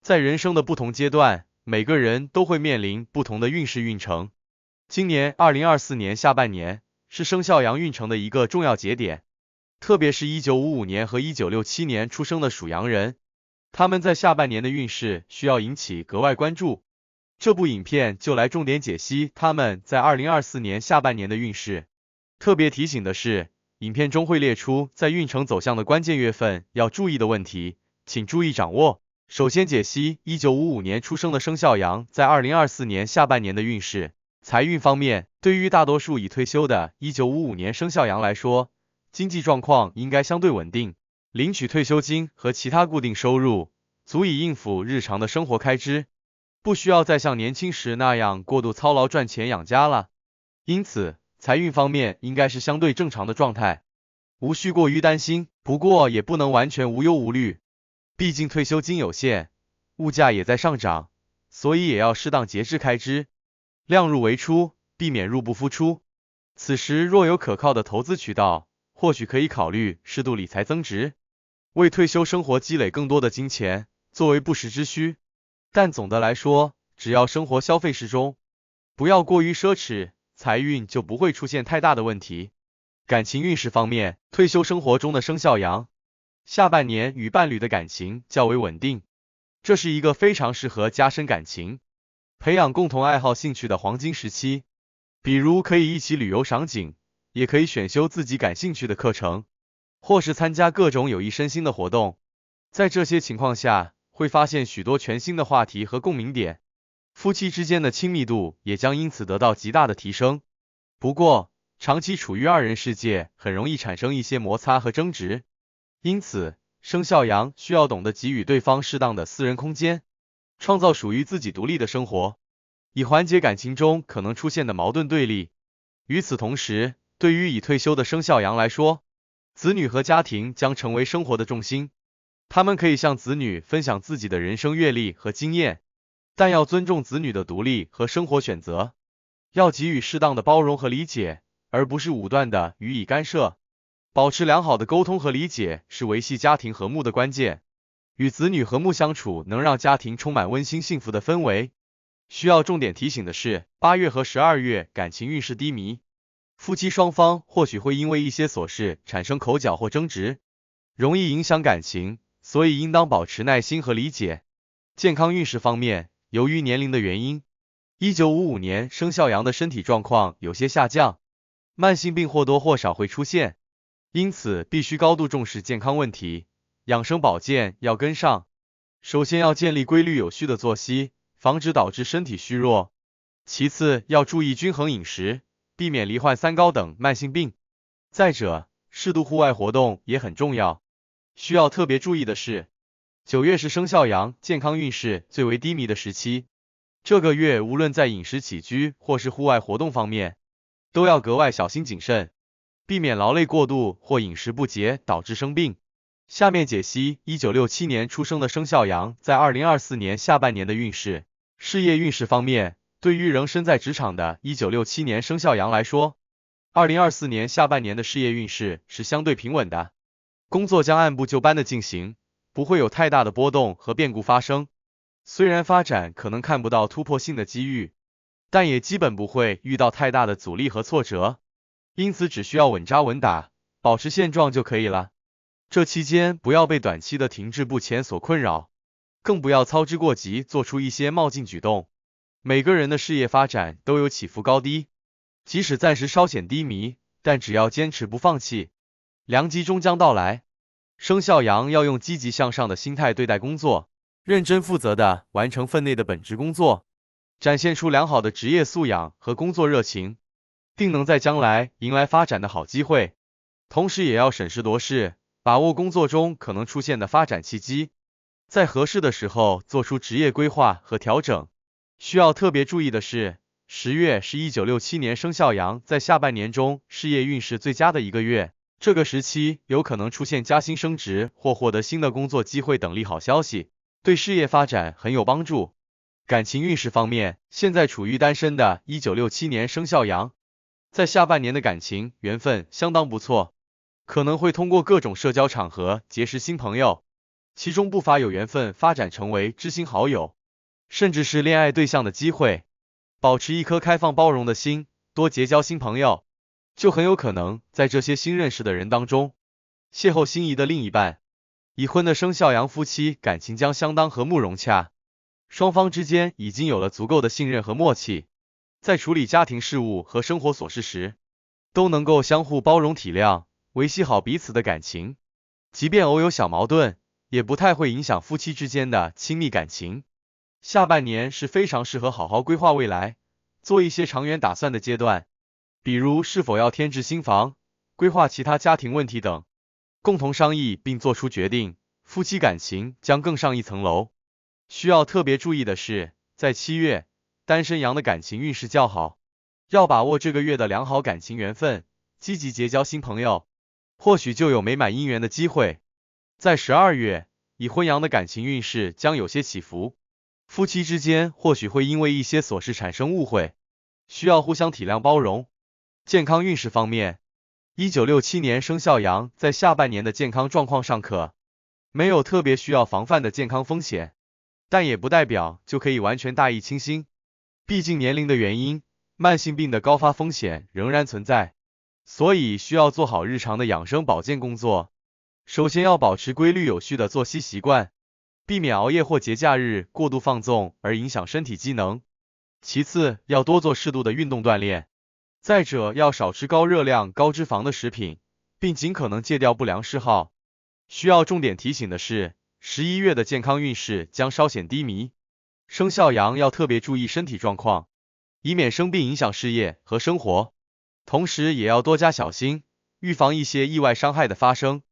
在人生的不同阶段，每个人都会面临不同的运势运程。今年2024年下半年是生肖羊运程的一个重要节点，特别是1955年和1967年出生的属羊人，他们在下半年的运势需要引起格外关注。这部影片就来重点解析他们在2024年下半年的运势。特别提醒的是，影片中会列出在运程走向的关键月份要注意的问题，请注意掌握。首先解析1955年出生的生肖羊在2024年下半年的运势。财运方面，对于大多数已退休的1955年生肖羊来说，经济状况应该相对稳定，领取退休金和其他固定收入，足以应付日常的生活开支，不需要再像年轻时那样过度操劳赚钱养家了。因此，财运方面应该是相对正常的状态，无需过于担心，不过也不能完全无忧无虑，毕竟退休金有限，物价也在上涨，所以也要适当节制开支，量入为出，避免入不敷出。此时若有可靠的投资渠道，或许可以考虑适度理财增值，为退休生活积累更多的金钱，作为不时之需。但总的来说，只要生活消费适中，不要过于奢侈，财运就不会出现太大的问题。感情运势方面，退休生活中的生肖羊，下半年与伴侣的感情较为稳定，这是一个非常适合加深感情、培养共同爱好兴趣的黄金时期。比如可以一起旅游赏景，也可以选修自己感兴趣的课程，或是参加各种有益身心的活动。在这些情况下，会发现许多全新的话题和共鸣点，夫妻之间的亲密度也将因此得到极大的提升。不过，长期处于二人世界，很容易产生一些摩擦和争执，因此，生肖羊需要懂得给予对方适当的私人空间，创造属于自己独立的生活，以缓解感情中可能出现的矛盾对立。与此同时，对于已退休的生肖羊来说，子女和家庭将成为生活的重心，他们可以向子女分享自己的人生阅历和经验，但要尊重子女的独立和生活选择，要给予适当的包容和理解，而不是武断的予以干涉。保持良好的沟通和理解是维系家庭和睦的关键。与子女和睦相处能让家庭充满温馨幸福的氛围。需要重点提醒的是，8月和12月感情运势低迷，夫妻双方或许会因为一些琐事产生口角或争执，容易影响感情，所以应当保持耐心和理解。健康运势方面，由于年龄的原因，1955年生肖羊的身体状况有些下降，慢性病或多或少会出现，因此必须高度重视健康问题，养生保健要跟上。首先要建立规律有序的作息，防止导致身体虚弱。其次要注意均衡饮食，避免罹患三高等慢性病。再者，适度户外活动也很重要。需要特别注意的是，9月是生肖羊健康运势最为低迷的时期，这个月无论在饮食起居或是户外活动方面，都要格外小心谨慎，避免劳累过度或饮食不节导致生病。下面解析1967年出生的生肖羊在2024年下半年的运势。事业运势方面，对于仍身在职场的1967年生肖羊来说，2024年下半年的事业运势是相对平稳的，工作将按部就班的进行，不会有太大的波动和变故发生。虽然发展可能看不到突破性的机遇，但也基本不会遇到太大的阻力和挫折，因此只需要稳扎稳打，保持现状就可以了。这期间不要被短期的停滞不前所困扰，更不要操之过急，做出一些冒进举动。每个人的事业发展都有起伏高低，即使暂时稍显低迷，但只要坚持不放弃，良机终将到来。生肖羊要用积极向上的心态对待工作，认真负责的完成分内的本职工作，展现出良好的职业素养和工作热情，定能在将来迎来发展的好机会。同时也要审时度势，把握工作中可能出现的发展契机，在合适的时候做出职业规划和调整。需要特别注意的是，10月是1967年生肖羊在下半年中事业运势最佳的一个月，这个时期有可能出现加薪升职或获得新的工作机会等利好消息，对事业发展很有帮助。感情运势方面，现在处于单身的1967年生肖羊，在下半年的感情缘分相当不错，可能会通过各种社交场合结识新朋友，其中不乏有缘分发展成为知心好友，甚至是恋爱对象的机会。保持一颗开放包容的心，多结交新朋友，就很有可能在这些新认识的人当中，邂逅心仪的另一半。已婚的生肖羊夫妻感情将相当和睦融洽，双方之间已经有了足够的信任和默契，在处理家庭事务和生活琐事时，都能够相互包容体谅，维系好彼此的感情。即便偶有小矛盾，也不太会影响夫妻之间的亲密感情。下半年是非常适合好好规划未来，做一些长远打算的阶段，比如是否要添置新房，规划其他家庭问题等，共同商议并做出决定，夫妻感情将更上一层楼。需要特别注意的是，在7月，单身羊的感情运势较好，要把握这个月的良好感情缘分，积极结交新朋友，或许就有美满姻缘的机会。在12月，已婚羊的感情运势将有些起伏，夫妻之间或许会因为一些琐事产生误会，需要互相体谅包容。健康运势方面，1967年生肖羊在下半年的健康状况尚可，没有特别需要防范的健康风险，但也不代表就可以完全大意清新，毕竟年龄的原因，慢性病的高发风险仍然存在，所以需要做好日常的养生保健工作。首先要保持规律有序的作息习惯，避免熬夜或节假日过度放纵而影响身体机能。其次，要多做适度的运动锻炼。再者，要少吃高热量、高脂肪的食品，并尽可能戒掉不良嗜好。需要重点提醒的是，11月的健康运势将稍显低迷，生肖羊要特别注意身体状况，以免生病影响事业和生活。同时也要多加小心，预防一些意外伤害的发生。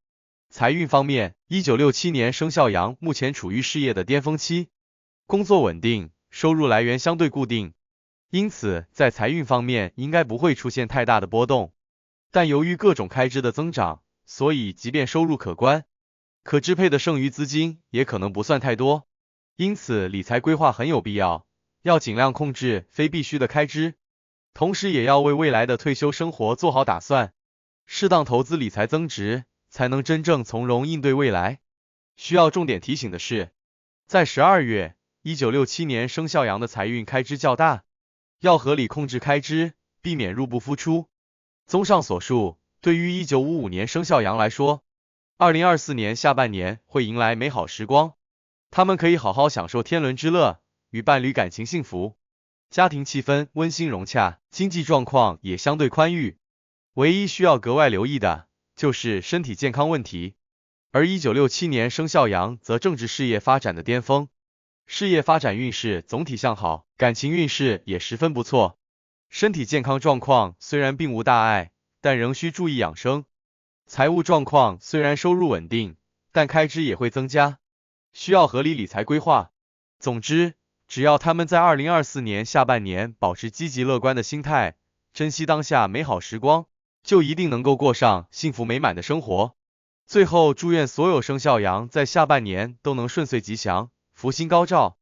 财运方面，1967年生肖羊目前处于事业的巅峰期，工作稳定，收入来源相对固定，因此在财运方面应该不会出现太大的波动。但由于各种开支的增长，所以即便收入可观，可支配的剩余资金也可能不算太多，因此理财规划很有必要，要尽量控制非必须的开支，同时也要为未来的退休生活做好打算，适当投资理财增值，才能真正从容应对未来。需要重点提醒的是，在12月，1967年生肖羊的财运开支较大，要合理控制开支，避免入不敷出。综上所述，对于1955年生肖羊来说，2024年下半年会迎来美好时光，他们可以好好享受天伦之乐，与伴侣感情幸福，家庭气氛温馨融洽，经济状况也相对宽裕。唯一需要格外留意的就是身体健康问题。而1967年生肖羊则正值事业发展的巅峰，事业发展运势总体向好，感情运势也十分不错。身体健康状况虽然并无大碍，但仍需注意养生。财务状况虽然收入稳定，但开支也会增加，需要合理理财规划。总之，只要他们在2024年下半年保持积极乐观的心态，珍惜当下美好时光，就一定能够过上幸福美满的生活。最后，祝愿所有生肖羊在下半年都能顺遂吉祥，福星高照。